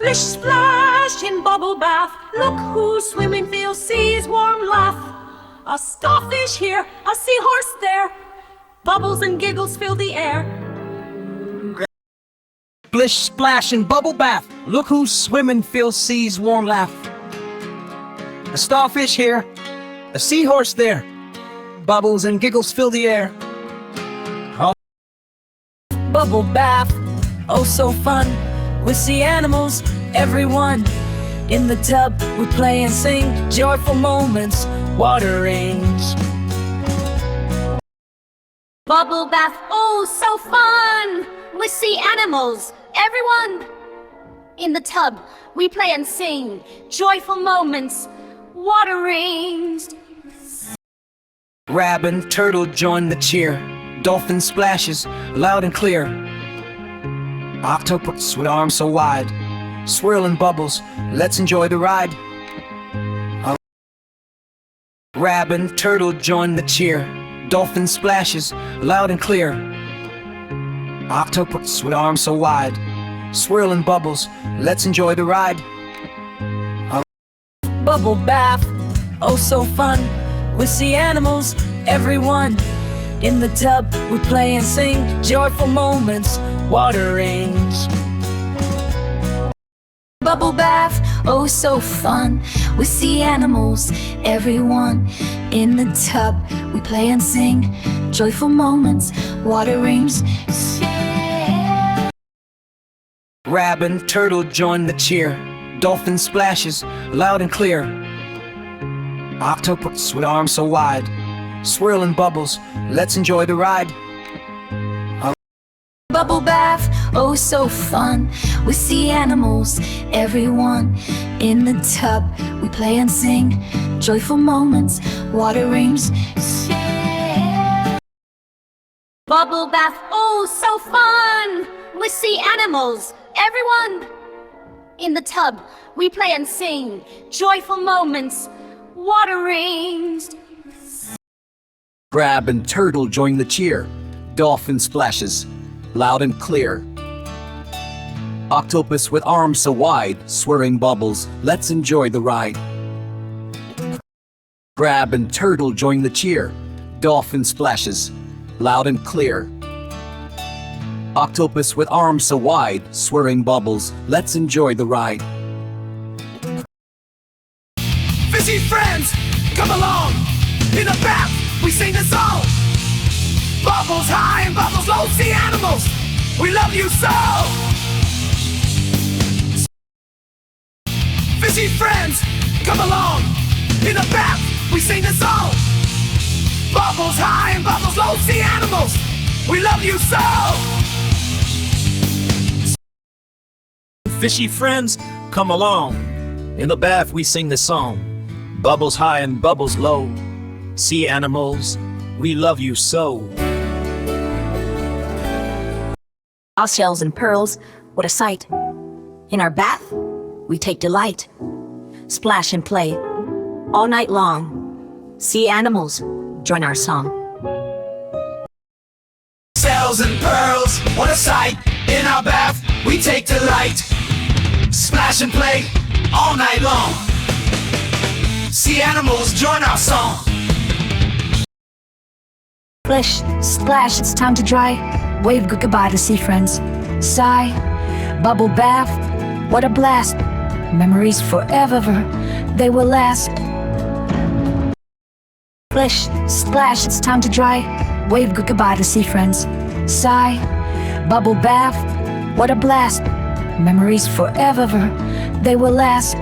Splish splash in bubble bath. Look who's swimming feels sea's warm laugh. A starfish here, a seahorse there. Bubbles and giggles fill the air. Splish splash in bubble bath. Look who's swimming feels sea's warm laugh. A starfish here, a seahorse there. Bubbles and giggles fill the air. Bubble bath, oh so fun. With sea animals, everyone. In the tub, we play and sing. Joyful moments, water rings. Bubble bath, oh so fun! With sea animals, everyone. In the tub, we play and sing. Joyful moments, water rings. Crab and turtle join the cheer. Dolphin splashes loud and clear. Octopus with arms so wide, swirling bubbles, let's enjoy the ride. Crab and turtle join the cheer. Dolphin splashes loud and clear. Octopus with arms so wide, swirling bubbles, let's enjoy the ride. Bubble bath, oh so fun. With sea animals, everyone. In the tub, we play and sing. Joyful moments, water rings. Bubble bath, oh so fun. With sea animals, everyone. In the tub, we play and sing. Joyful moments, water rings. Crab and turtle join the cheer. Dolphin splashes loud and clear. Octopus with arms so wide, swirling bubbles, let's enjoy the ride. Bubble bath, oh so fun. With sea animals, everyone. In the tub, we play and sing. Joyful moments, water rings. Bubble bath, oh so fun. With sea animals, everyone. In the tub, we play and sing. Joyful moments, water rings. Crab and turtle join the cheer. Dolphin splashes loud and clear. Octopus with arms so wide, swirling bubbles, let's enjoy the ride. Crab and turtle join the cheer. Dolphin splashes loud and clear. Octopus with arms so wide, swirling bubbles, let's enjoy the ride. Fishy friends, come along. In the bath, we sing a song. Bubbles high and bubbles low, sea animals, we love you so. Fishy friends, come along. In the bath, we sing a song. Bubbles high and bubbles low, sea animals, we love you so. Fishy friends, come along. In the bath we sing the song. Bubbles high and bubbles low. Sea animals, we love you so. Our shells and pearls, what a sight. In our bath, we take delight. Splash and play all night long. Sea animals, join our song. Shells and pearls, what a sight. In our bath, we take delight. Splash and play all night long. Sea animals, join our song. Splish, splash, it's time to dry. Wave goodbye to sea friends. Sigh, bubble bath, what a blast. Memories forever, they will last. Splish, splash, it's time to dry. Wave goodbye to sea friends. Sigh, bubble bath, what a blast. Memories forever, they will last.